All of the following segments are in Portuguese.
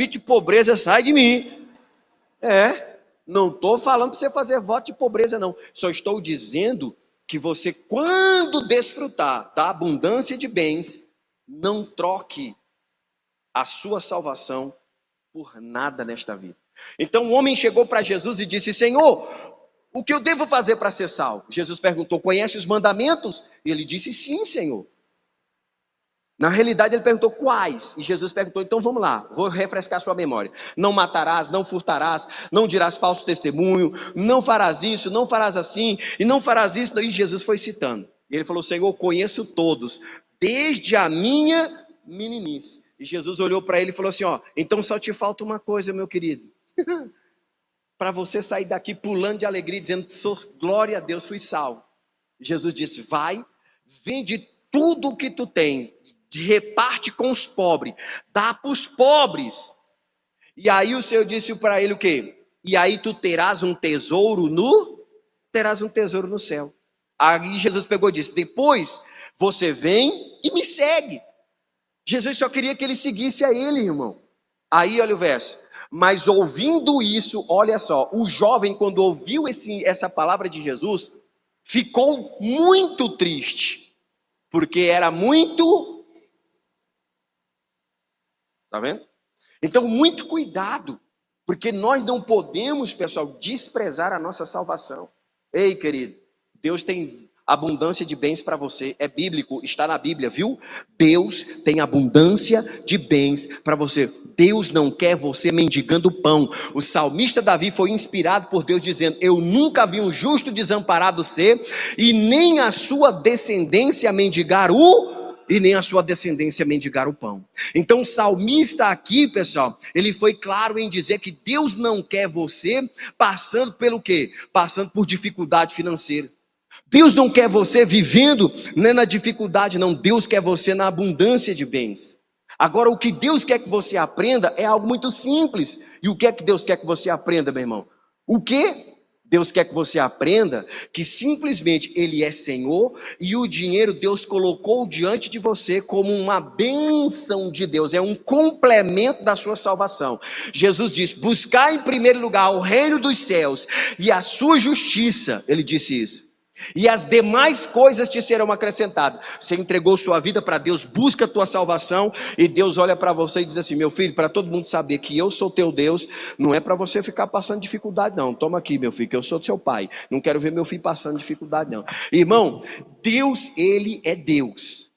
espírito de pobreza sai de mim. Não estou falando para você fazer voto de pobreza, não. Só estou dizendo que você, quando desfrutar da abundância de bens, não troque a sua salvação por nada nesta vida. Então o homem chegou para Jesus e disse: Senhor, o que eu devo fazer para ser salvo? Jesus perguntou: conhece os mandamentos? E ele disse: sim, Senhor. Na realidade ele perguntou quais, e Jesus perguntou: então vamos lá, vou refrescar sua memória. Não matarás, não furtarás, não dirás falso testemunho, não farás isso, não farás assim, e não farás isso. E Jesus foi citando, e ele falou: Senhor, conheço todos, desde a minha meninice. E Jesus olhou para ele e falou assim: ó, então só te falta uma coisa, meu querido, para você sair daqui pulando de alegria, dizendo: glória a Deus, fui salvo. Jesus disse: vai, vende tudo o que tu tem, reparte com os pobres, dá para os pobres. E aí o Senhor disse para ele o quê? E aí tu terás um tesouro no céu. Aí Jesus pegou e disse: depois você vem e me segue. Jesus só queria que ele seguisse a ele, irmão. Aí olha o verso: mas ouvindo isso, olha só, o jovem, quando ouviu essa palavra de Jesus, ficou muito triste, porque era muito, tá vendo? Então, muito cuidado, porque nós não podemos, pessoal, desprezar a nossa salvação. Ei, querido, Deus tem abundância de bens para você, é bíblico, está na Bíblia, viu? Deus tem abundância de bens para você. Deus não quer você mendigando pão. O salmista Davi foi inspirado por Deus dizendo: eu nunca vi um justo desamparado ser, e nem a sua descendência mendigar e nem a sua descendência mendigar o pão. Então o salmista aqui, pessoal, ele foi claro em dizer que Deus não quer você passando pelo quê? Passando por dificuldade financeira. Deus não quer você vivendo, né, na dificuldade, não. Deus quer você na abundância de bens. Agora, o que Deus quer que você aprenda é algo muito simples. E o que é que Deus quer que você aprenda, meu irmão? O que Deus quer que você aprenda? Que simplesmente Ele é Senhor, e o dinheiro Deus colocou diante de você como uma bênção de Deus, é um complemento da sua salvação. Jesus disse: buscar em primeiro lugar o reino dos céus e a sua justiça. Ele disse isso. E as demais coisas te serão acrescentadas. Você entregou sua vida para Deus, busca a tua salvação, e Deus olha para você e diz assim: meu filho, para todo mundo saber que eu sou teu Deus, não é para você ficar passando dificuldade não. Toma aqui, meu filho, que eu sou seu pai, não quero ver meu filho passando dificuldade não. Irmão, Deus, Ele é Deus,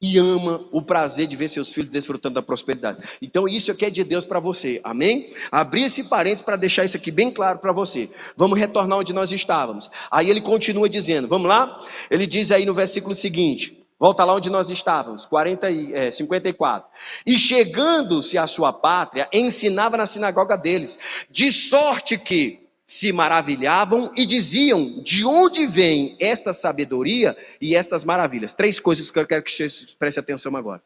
e ama o prazer de ver seus filhos desfrutando da prosperidade. Então isso aqui é de Deus para você, amém? Abri esse parênteses para deixar isso aqui bem claro para você. Vamos retornar onde nós estávamos. Aí ele continua dizendo, vamos lá? Ele diz aí no versículo seguinte, volta lá onde nós estávamos, 54. E chegando-se à sua pátria, ensinava na sinagoga deles, de sorte que se maravilhavam e diziam: de onde vem esta sabedoria e estas maravilhas? Três coisas que eu quero que você preste atenção agora.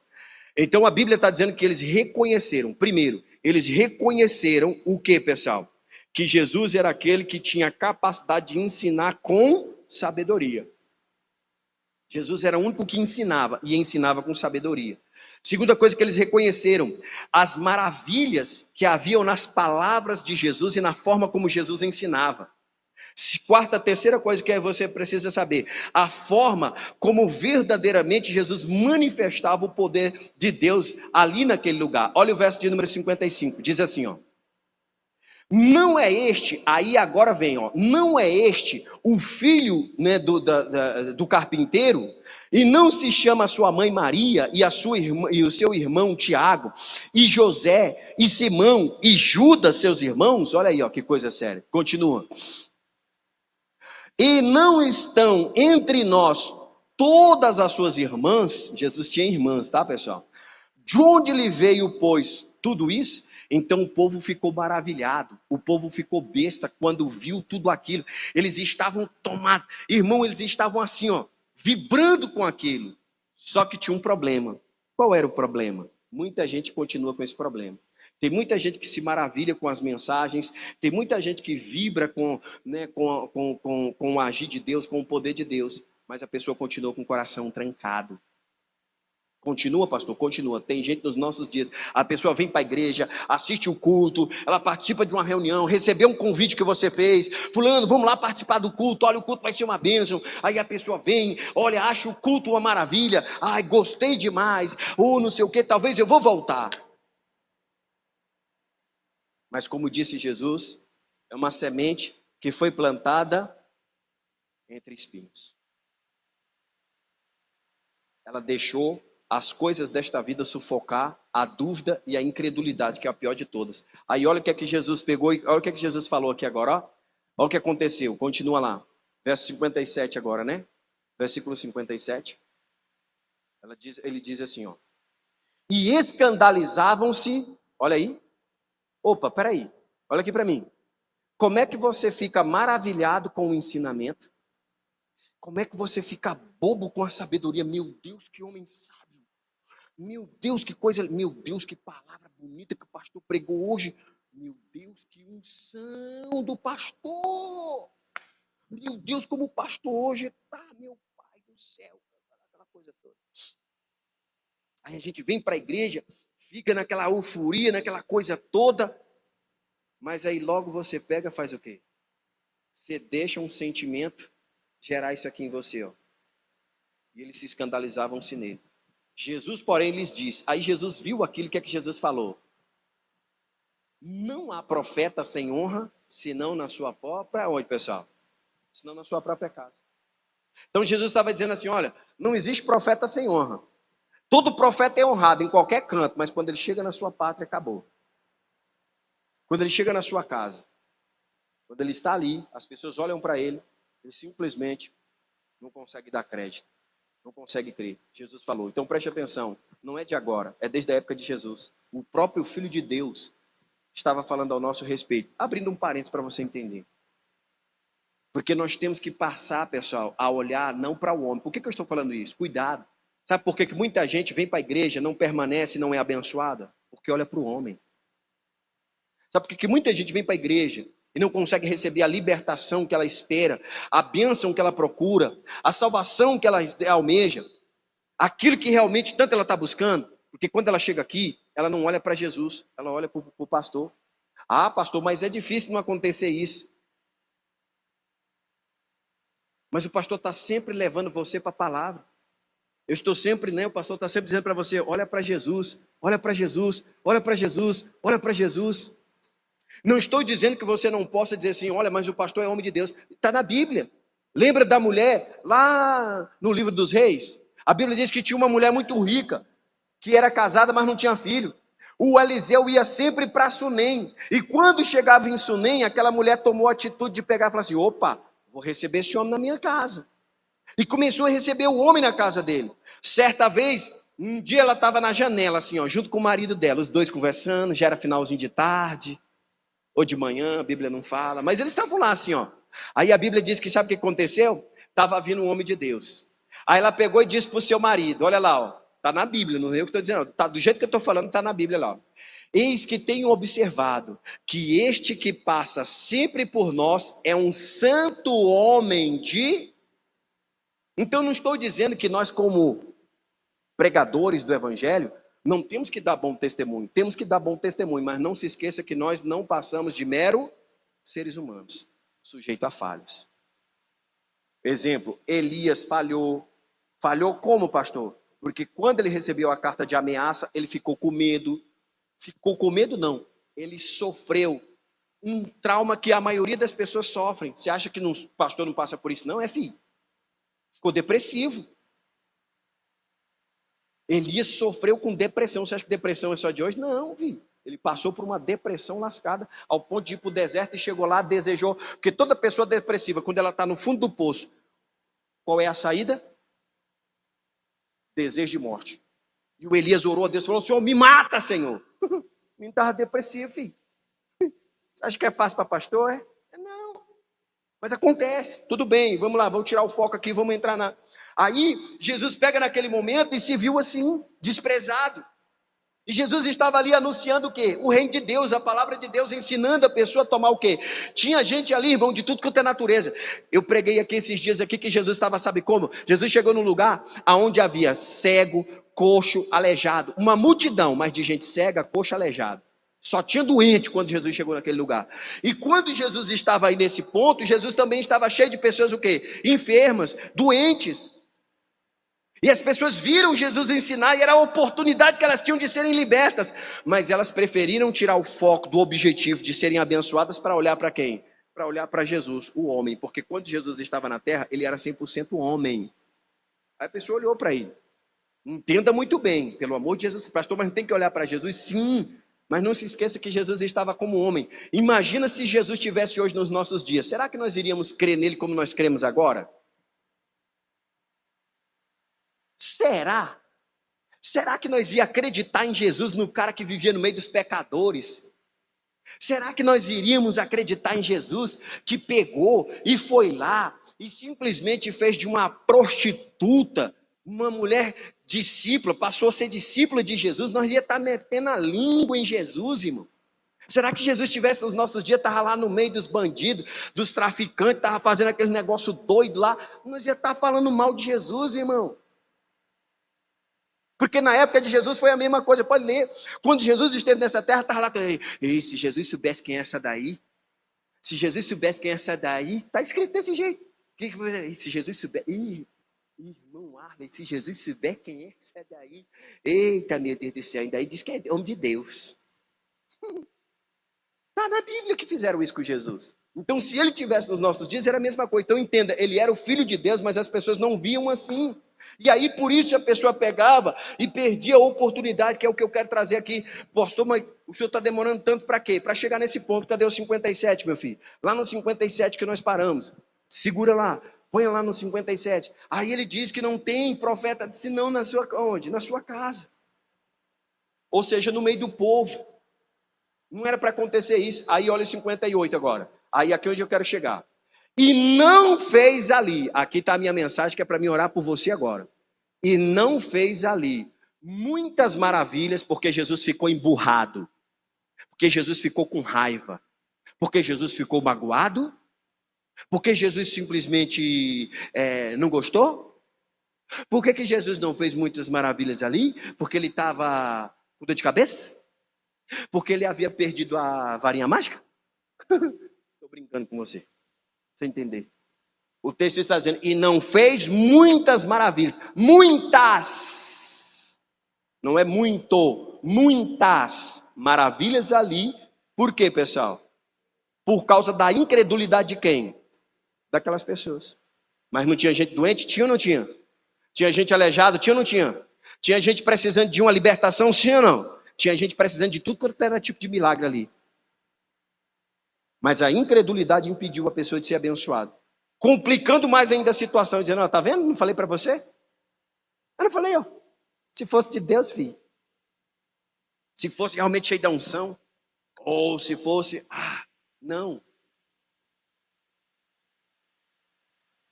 Então a Bíblia está dizendo que eles reconheceram, primeiro, eles reconheceram o que, pessoal? Que Jesus era aquele que tinha capacidade de ensinar com sabedoria. Jesus era o único que ensinava, e ensinava com sabedoria. Segunda coisa que eles reconheceram, as maravilhas que haviam nas palavras de Jesus e na forma como Jesus ensinava. Terceira coisa que você precisa saber, a forma como verdadeiramente Jesus manifestava o poder de Deus ali naquele lugar. Olha o verso de número 55, diz assim, ó: não é este, aí agora vem, ó, não é este o filho, né, do carpinteiro? E não se chama a sua mãe Maria, e a sua irmã, e o seu irmão Tiago, e José, e Simão, e Judas, seus irmãos? Olha aí, ó, que coisa séria. Continua. E não estão entre nós todas as suas irmãs? Jesus tinha irmãs, tá, pessoal? De onde lhe veio, pois, tudo isso? Então o povo ficou maravilhado, o povo ficou besta quando viu tudo aquilo. Eles estavam tomados, irmão, eles estavam assim, ó, vibrando com aquilo. Só que tinha um problema. Qual era o problema? Muita gente continua com esse problema. Tem muita gente que se maravilha com as mensagens, tem muita gente que vibra com, né, com o agir de Deus, com o poder de Deus, mas a pessoa continua com o coração trancado. Continua, pastor? Continua. Tem gente nos nossos dias, a pessoa vem para a igreja, assiste o culto, ela participa de uma reunião, recebeu um convite que você fez, fulano, vamos lá participar do culto, olha, o culto vai ser uma bênção. Aí a pessoa vem, olha, acha o culto uma maravilha, ai, gostei demais, ou não sei o que, talvez eu vou voltar. Mas como disse Jesus, é uma semente que foi plantada entre espinhos. Ela deixou as coisas desta vida sufocar a dúvida e a incredulidade, que é a pior de todas. Aí olha o que é que Jesus pegou e olha o que é que Jesus falou aqui agora, ó. Olha o que aconteceu, continua lá. Verso 57 agora, né? Versículo 57. Ele diz assim, ó. E escandalizavam-se, olha aí. Opa, peraí, olha aqui para mim. Como é que você fica maravilhado com o ensinamento? Como é que você fica bobo com a sabedoria? Meu Deus, que homem sábio. Meu Deus, que coisa, meu Deus, que palavra bonita que o pastor pregou hoje. Meu Deus, que unção do pastor. Meu Deus, como o pastor hoje está, meu pai do céu. Aquela coisa toda. Aí a gente vem para a igreja, fica naquela euforia, naquela coisa toda. Mas aí logo você pega, faz o quê? Você deixa um sentimento gerar isso aqui em você, ó. E eles se escandalizavam-se nele. Jesus, porém, lhes disse. Aí Jesus viu aquilo que é que Jesus falou. Não há profeta sem honra, senão na sua própria, onde, pessoal? Senão na sua própria casa. Então Jesus estava dizendo assim, olha, não existe profeta sem honra. Todo profeta é honrado em qualquer canto, mas quando ele chega na sua pátria, acabou. Quando ele chega na sua casa, quando ele está ali, as pessoas olham para ele, ele simplesmente não consegue dar crédito, não consegue crer. Jesus falou, então preste atenção, não é de agora, é desde a época de Jesus. O próprio Filho de Deus estava falando ao nosso respeito. Abrindo um parênteses para você entender. Porque nós temos que passar, pessoal, a olhar não para o homem. Por que eu estou falando isso? Cuidado. Sabe por que muita gente vem para a igreja, não permanece, não é abençoada? Porque olha para o homem. Sabe por que muita gente vem para a igreja e não consegue receber a libertação que ela espera, a bênção que ela procura, a salvação que ela almeja, aquilo que realmente tanto ela está buscando? Porque quando ela chega aqui, ela não olha para Jesus, ela olha para o pastor. Ah, pastor, mas é difícil não acontecer isso. Mas o pastor está sempre levando você para a palavra. Eu estou sempre, né? O pastor está sempre dizendo para você, olha para Jesus, olha para Jesus, olha para Jesus, olha para Jesus. Não estou dizendo que você não possa dizer assim, olha, mas o pastor é homem de Deus. Está na Bíblia. Lembra da mulher lá no livro dos reis? A Bíblia diz que tinha uma mulher muito rica, que era casada, mas não tinha filho. O Eliseu ia sempre para Sunem. E quando chegava em Sunem, aquela mulher tomou a atitude de pegar e falar assim, opa, vou receber esse homem na minha casa. E começou a receber o homem na casa dele. Certa vez, um dia ela estava na janela, assim, ó, junto com o marido dela, os dois conversando, já era finalzinho de tarde, ou de manhã, a Bíblia não fala, mas eles estavam lá, assim, ó. Aí a Bíblia diz que sabe o que aconteceu? Estava vindo um homem de Deus. Aí ela pegou e disse para o seu marido, olha lá, ó, tá na Bíblia, não é eu que estou dizendo, tá, do jeito que eu estou falando, está na Bíblia lá, ó. Eis que tenho observado que este que passa sempre por nós é um santo homem de... Então não estou dizendo que nós como pregadores do evangelho não temos que dar bom testemunho, temos que dar bom testemunho, mas não se esqueça que nós não passamos de mero seres humanos, sujeito a falhas. Exemplo, Elias falhou. Falhou como, pastor? Porque quando ele recebeu a carta de ameaça, ele ficou com medo. Ficou com medo, não. Ele sofreu um trauma que a maioria das pessoas sofrem. Você acha que o pastor não passa por isso? Não, é filho. Ficou depressivo. Elias sofreu com depressão. Você acha que depressão é só de hoje? Não, filho. Ele passou por uma depressão lascada, ao ponto de ir para o deserto e chegou lá, desejou. Porque toda pessoa depressiva, quando ela está no fundo do poço, qual é a saída? Desejo de morte. E o Elias orou a Deus e falou: Senhor, me mata, Senhor. Me estava depressivo, filho. Você acha que é fácil para pastor? É? Não. Mas acontece. Tudo bem, vamos lá, vamos tirar o foco aqui, vamos entrar na. Aí, Jesus pega naquele momento e se viu assim, desprezado. E Jesus estava ali anunciando o quê? O reino de Deus, a palavra de Deus, ensinando a pessoa a tomar o quê? Tinha gente ali, irmão, de tudo quanto é natureza. Eu preguei aqui esses dias aqui que Jesus estava, sabe como? Jesus chegou num lugar onde havia cego, coxo, aleijado. Uma multidão, mas de gente cega, coxo, aleijado. Só tinha doente quando Jesus chegou naquele lugar. E quando Jesus estava aí nesse ponto, Jesus também estava cheio de pessoas o quê? Enfermas, doentes. E as pessoas viram Jesus ensinar e era a oportunidade que elas tinham de serem libertas, mas elas preferiram tirar o foco do objetivo de serem abençoadas para olhar para quem? Para olhar para Jesus, o homem, porque quando Jesus estava na terra, ele era 100% homem. Aí a pessoa olhou para ele. Entenda muito bem, pelo amor de Jesus, pastor, mas não tem que olhar para Jesus? Sim, mas não se esqueça que Jesus estava como homem. Imagina se Jesus estivesse hoje nos nossos dias. Será que nós iríamos crer nele como nós cremos agora? Será? Será que nós ia acreditar em Jesus, no cara que vivia no meio dos pecadores? Será que nós iríamos acreditar em Jesus, que pegou e foi lá e simplesmente fez de uma prostituta uma mulher discípula, passou a ser discípula de Jesus? Nós ia estar metendo a língua em Jesus, irmão. Será que Jesus estivesse nos nossos dias, estava lá no meio dos bandidos, dos traficantes, estava fazendo aquele negócio doido lá? Nós ia estar falando mal de Jesus, irmão. Porque na época de Jesus foi a mesma coisa, pode ler. Quando Jesus esteve nessa terra, estava lá, ei, se Jesus soubesse quem é essa daí, se Jesus soubesse quem é essa daí, está escrito desse jeito. Se Jesus souber, irmão Arley, se Jesus souber quem é essa daí, eita, meu Deus do céu, ainda aí diz que é homem de Deus. Está na Bíblia que fizeram isso com Jesus. Então, se ele tivesse nos nossos dias, era a mesma coisa. Então, entenda, ele era o filho de Deus, mas as pessoas não viam assim. E aí, por isso, a pessoa pegava e perdia a oportunidade, que é o que eu quero trazer aqui. Pastor, mas o senhor está demorando tanto para quê? Para chegar nesse ponto. Cadê o 57, meu filho? Lá no 57 que nós paramos. Segura lá. Põe lá no 57. Aí ele diz que não tem profeta, senão na sua, onde? Na sua casa. Ou seja, no meio do povo. Não era para acontecer isso. Aí olha o 58 agora. Aí aqui é onde eu quero chegar. E não fez ali. Aqui está a minha mensagem que é para mim orar por você agora. E não fez ali muitas maravilhas porque Jesus ficou emburrado. Porque Jesus ficou com raiva. Porque Jesus ficou magoado. Porque Jesus simplesmente não gostou. Por que Jesus não fez muitas maravilhas ali? Porque ele estava com dor de cabeça? Porque ele havia perdido a varinha mágica? Estou brincando com você. Você entender. O texto está dizendo, e não fez muitas maravilhas. Muitas. Não é muito. Muitas maravilhas ali. Por quê, pessoal? Por causa da incredulidade de quem? Daquelas pessoas. Mas não tinha gente doente? Tinha ou não tinha? Tinha gente aleijada? Tinha ou não tinha? Tinha gente precisando de uma libertação? Tinha ou não? Tinha gente precisando de tudo quanto era tipo de milagre ali. Mas a incredulidade impediu a pessoa de ser abençoada. Complicando mais ainda a situação, dizendo, ó, tá vendo? Não falei para você? Eu não falei, ó. Se fosse de Deus, filho. Se fosse realmente cheio da unção. Ou se fosse, não.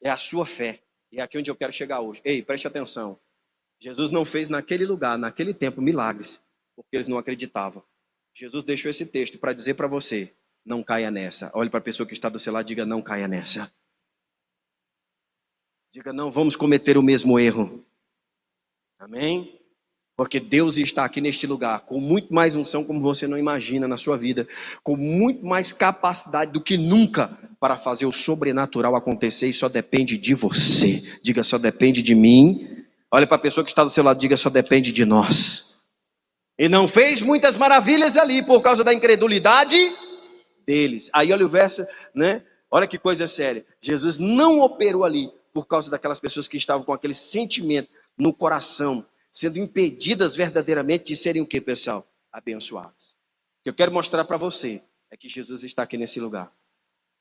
É a sua fé. E é aqui onde eu quero chegar hoje. Ei, preste atenção. Jesus não fez naquele lugar, naquele tempo, milagres, porque eles não acreditavam. Jesus deixou esse texto para dizer para você, não caia nessa. Olhe para a pessoa que está do seu lado e diga, não caia nessa. Diga, não vamos cometer o mesmo erro. Amém? Porque Deus está aqui neste lugar com muito mais unção, como você não imagina na sua vida, com muito mais capacidade do que nunca para fazer o sobrenatural acontecer, e só depende de você. Diga, só depende de mim. Olha para a pessoa que está do seu lado, diga, só depende de nós. E não fez muitas maravilhas ali por causa da incredulidade deles. Aí olha o verso, né? Olha que coisa séria. Jesus não operou ali por causa daquelas pessoas que estavam com aquele sentimento no coração, sendo impedidas verdadeiramente de serem o que, pessoal? Abençoadas. O que eu quero mostrar para você é que Jesus está aqui nesse lugar.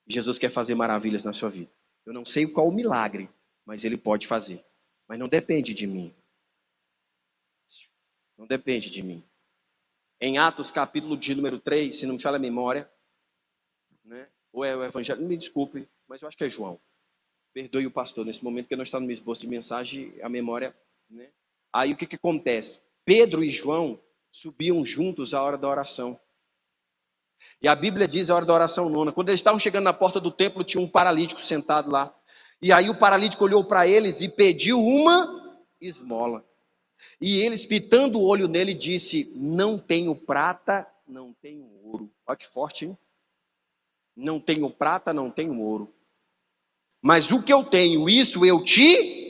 Jesus quer fazer maravilhas na sua vida. Eu não sei qual o milagre, mas ele pode fazer. Mas não depende de mim. Não depende de mim. Em Atos, capítulo de número 3, se não me falha a memória, né? Ou é o Evangelho, me desculpe, mas eu acho que é João. Perdoe o pastor, nesse momento que não está no meu esboço de mensagem, a memória, né? Aí o que acontece? Pedro e João, subiam juntos à hora da oração. E a Bíblia diz a hora da oração nona. Quando eles estavam chegando na porta do templo, tinha um paralítico sentado lá. E aí o paralítico olhou para eles e pediu uma esmola. E eles, fitando o olho nele, disse: não tenho prata, não tenho ouro. Olha que forte, hein? Não tenho prata, não tenho ouro. Mas o que eu tenho, isso eu te...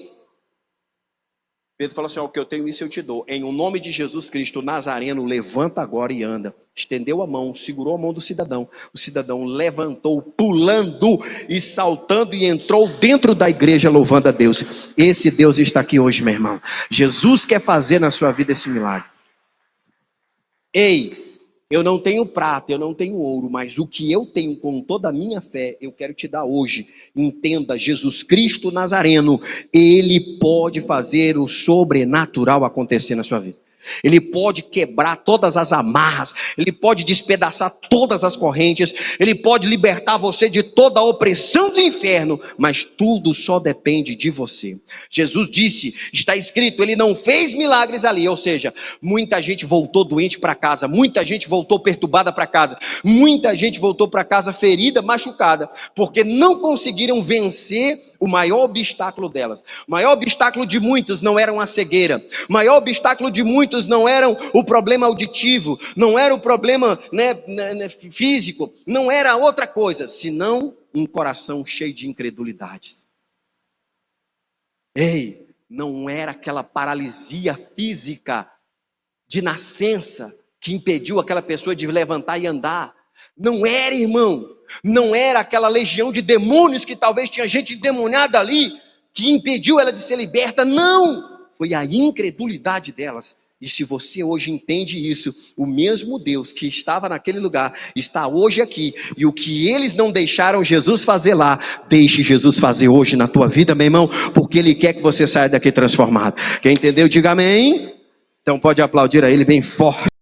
Pedro falou assim: o que eu tenho, isso eu te dou. Em o nome de Jesus Cristo Nazareno, levanta agora e anda. Estendeu a mão, segurou a mão do cidadão. O cidadão levantou, pulando e saltando, e entrou dentro da igreja louvando a Deus. Esse Deus está aqui hoje, meu irmão. Jesus quer fazer na sua vida esse milagre. Ei, eu não tenho prata, eu não tenho ouro, mas o que eu tenho com toda a minha fé, eu quero te dar hoje. Entenda, Jesus Cristo Nazareno, Ele pode fazer o sobrenatural acontecer na sua vida. Ele pode quebrar todas as amarras, Ele pode despedaçar todas as correntes, Ele pode libertar você de toda a opressão do inferno, mas tudo só depende de você. Jesus disse, está escrito, Ele não fez milagres ali, ou seja, muita gente voltou doente para casa, muita gente voltou perturbada para casa, muita gente voltou para casa ferida, machucada, porque não conseguiram vencer o maior obstáculo delas. O maior obstáculo de muitos não era uma cegueira, o maior obstáculo de muitos não era o problema auditivo, não era o problema físico, não era outra coisa, senão um coração cheio de incredulidades. Ei, não era aquela paralisia física de nascença que impediu aquela pessoa de levantar e andar. Não era, irmão. Não era aquela legião de demônios que talvez tinha gente endemoniada ali, que impediu ela de ser liberta. Não! Foi a incredulidade delas. E se você hoje entende isso, o mesmo Deus que estava naquele lugar, está hoje aqui. E o que eles não deixaram Jesus fazer lá, deixe Jesus fazer hoje na tua vida, meu irmão, porque Ele quer que você saia daqui transformado. Quem entendeu, diga amém. Então pode aplaudir a Ele bem forte.